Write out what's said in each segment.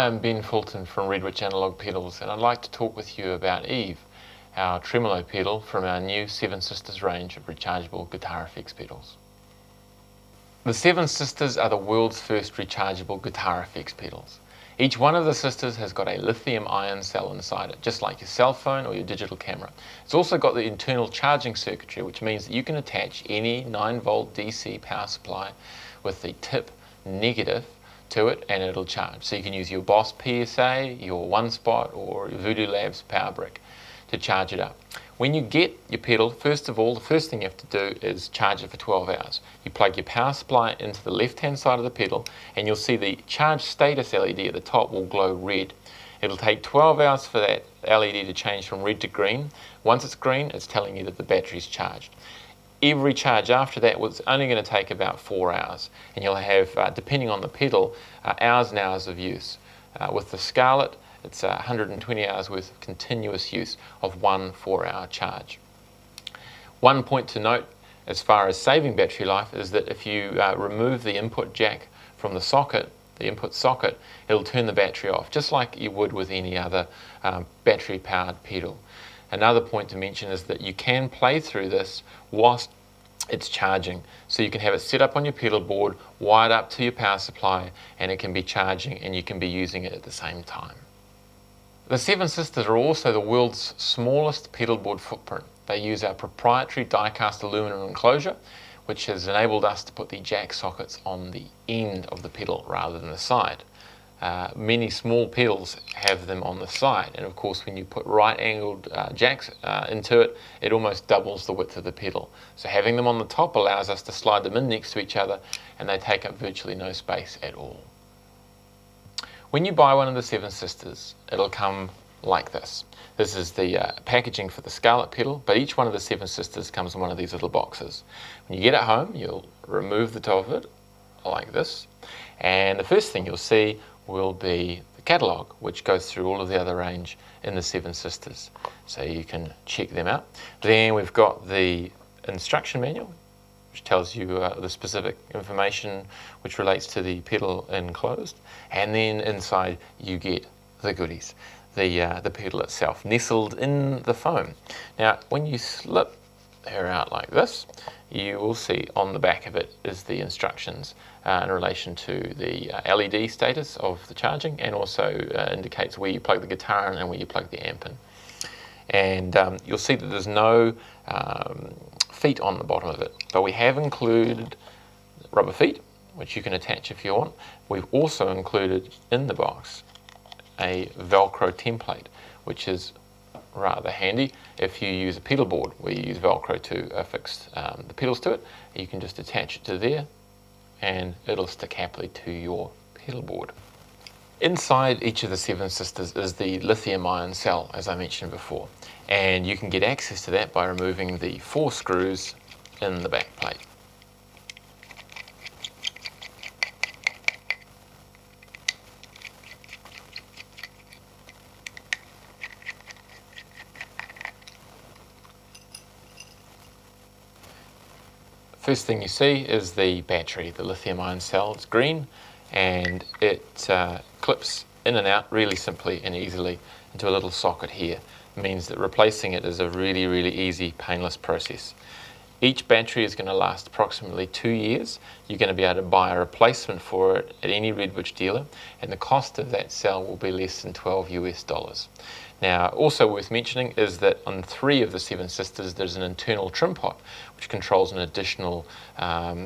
I'm Ben Fulton from Witch Analog Pedals, and I'd like to talk with you about Eve, our tremolo pedal from our new Seven Sisters range of rechargeable guitar effects pedals. The Seven Sisters are the world's first rechargeable guitar effects pedals. Each one of the sisters has got a lithium-ion cell inside it, just like your cell phone or your digital camera. It's also got the internal charging circuitry, which means that you can attach any 9-volt DC power supply with the tip negative to it and it'll charge. So you can use your Boss PSA, your One Spot or your Voodoo Labs power brick to charge it up. When you get your pedal, first of all, the first thing you have to do is charge it for 12 hours. You plug your power supply into the left-hand side of the pedal and you'll see the charge status LED at the top will glow red. It'll take 12 hours for that LED to change from red to green. Once it's green, it's telling you that the battery's charged. Every charge after that was only going to take about 4 hours, and you'll have, depending on the pedal, hours and hours of use. With the Scarlett, it's 120 hours worth of continuous use of one 4-hour charge. One point to note as far as saving battery life is that if you remove the input jack from the socket, the input socket, it'll turn the battery off, just like you would with any other battery-powered pedal. Another point to mention is that you can play through this whilst it's charging. So you can have it set up on your pedal board, wired up to your power supply, and it can be charging and you can be using it at the same time. The Seven Sisters are also the world's smallest pedal board footprint. They use our proprietary die-cast aluminum enclosure, which has enabled us to put the jack sockets on the end of the pedal rather than the side. Many small pedals have them on the side, and of course when you put right-angled jacks into it, it almost doubles the width of the pedal. So having them on the top allows us to slide them in next to each other, and they take up virtually no space at all. When you buy one of the Seven Sisters, it'll come like this. This is the packaging for the Scarlett pedal, but each one of the Seven Sisters comes in one of these little boxes. When you get it home, you'll remove the top of it like this, and the first thing you'll see will be the catalogue, which goes through all of the other range in the Seven Sisters, so you can check them out. Then we've got the instruction manual, which tells you the specific information which relates to the pedal enclosed, and then inside you get the goodies, the pedal itself nestled in the foam. Now when you slip her out like this, you will see on the back of it is the instructions in relation to the LED status of the charging, and also indicates where you plug the guitar in and where you plug the amp in. And you'll see that there's no feet on the bottom of it, but we have included rubber feet, which you can attach if you want. We've also included in the box a Velcro template, which is rather handy if you use a pedal board where you use Velcro to affix the pedals to it. You can just attach it to there and it'll stick happily to your pedal board. Inside each of the Seven Sisters is the lithium-ion cell, as I mentioned before, and you can get access to that by removing the 4 screws in the back plate. First thing you see is the battery, the lithium-ion cell. It's green and it clips in and out really simply and easily into a little socket here. It means that replacing it is a really, really easy, painless process. Each battery is going to last approximately 2 years. You're going to be able to buy a replacement for it at any Witch dealer, and the cost of that cell will be less than $12 US. Now, also worth mentioning is that on 3 of the Seven Sisters there's an internal trim pot which controls an additional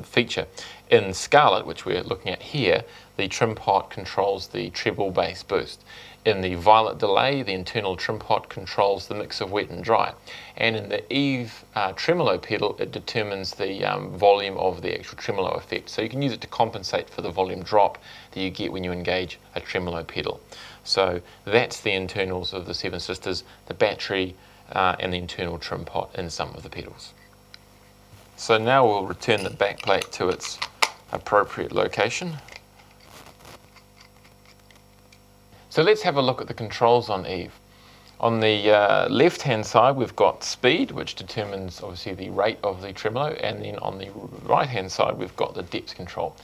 feature. In Scarlett, which we're looking at here, the trim pot controls the treble bass boost. In the Violet Delay, the internal trim pot controls the mix of wet and dry. And in the Eve tremolo pedal, it determines the volume of the actual tremolo effect. So you can use it to compensate for the volume drop that you get when you engage a tremolo pedal. So that's the internals of the Seven Sisters, the battery and the internal trim pot in some of the pedals. So now we'll return the back plate to its appropriate location. So let's have a look at the controls on Eve. On the left-hand side, we've got speed, which determines obviously the rate of the tremolo, and then on the right-hand side, we've got the depth control.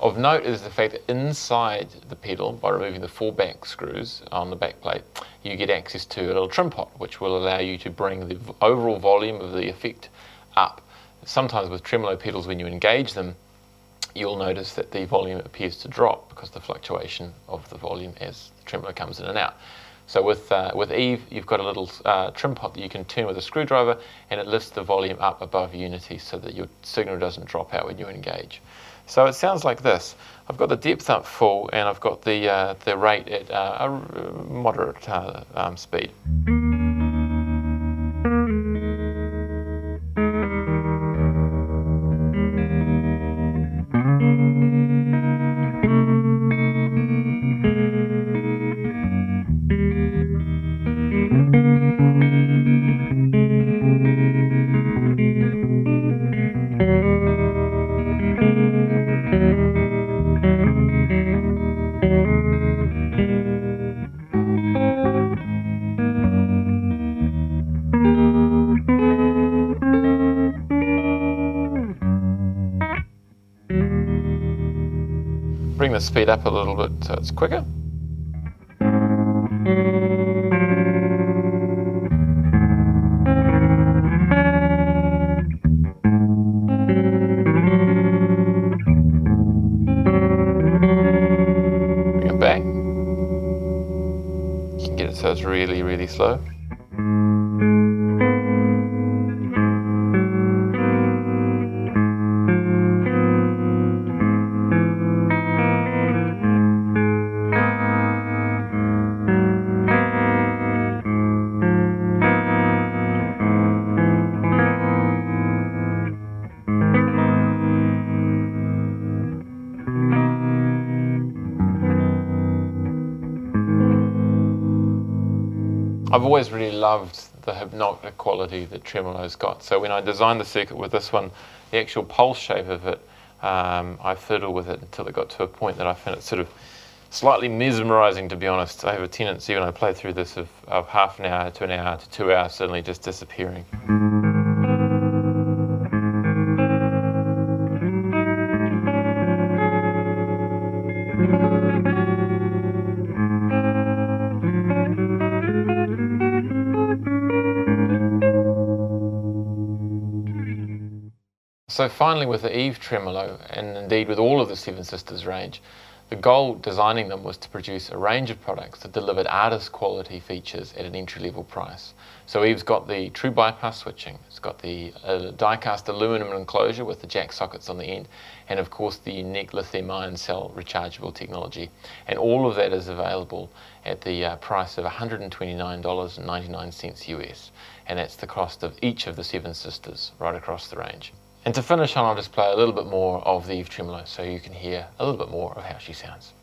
Of note is the fact that inside the pedal, by removing the 4 back screws on the back plate, you get access to a little trim pot, which will allow you to bring the overall volume of the effect up. Sometimes with tremolo pedals, when you engage them, you'll notice that the volume appears to drop because of the fluctuation of the volume as the tremolo comes in and out. So with Eve, you've got a little trim pot that you can turn with a screwdriver, and it lifts the volume up above unity so that your signal doesn't drop out when you engage. So it sounds like this. I've got the depth up full, and I've got the rate at a moderate speed. Bring the speed up a little bit so it's quicker. Bring it back. You can get it so it's really, really slow. I've always really loved the hypnotic quality that tremolo's got. So when I designed the circuit with this one, the actual pulse shape of it, I fiddled with it until it got to a point that I found it sort of slightly mesmerizing, to be honest. I have a tendency when I play through this of half an hour to an hour to 2 hours suddenly just disappearing. So finally, with the Eve tremolo, and indeed with all of the Seven Sisters range, the goal designing them was to produce a range of products that delivered artist quality features at an entry-level price. So Eve's got the true bypass switching, it's got the die-cast aluminum enclosure with the jack sockets on the end, and of course the unique lithium-ion cell rechargeable technology. And all of that is available at the price of $129.99 US, and that's the cost of each of the Seven Sisters right across the range. And to finish on, I'll just play a little bit more of the Eve tremolo so you can hear a little bit more of how she sounds.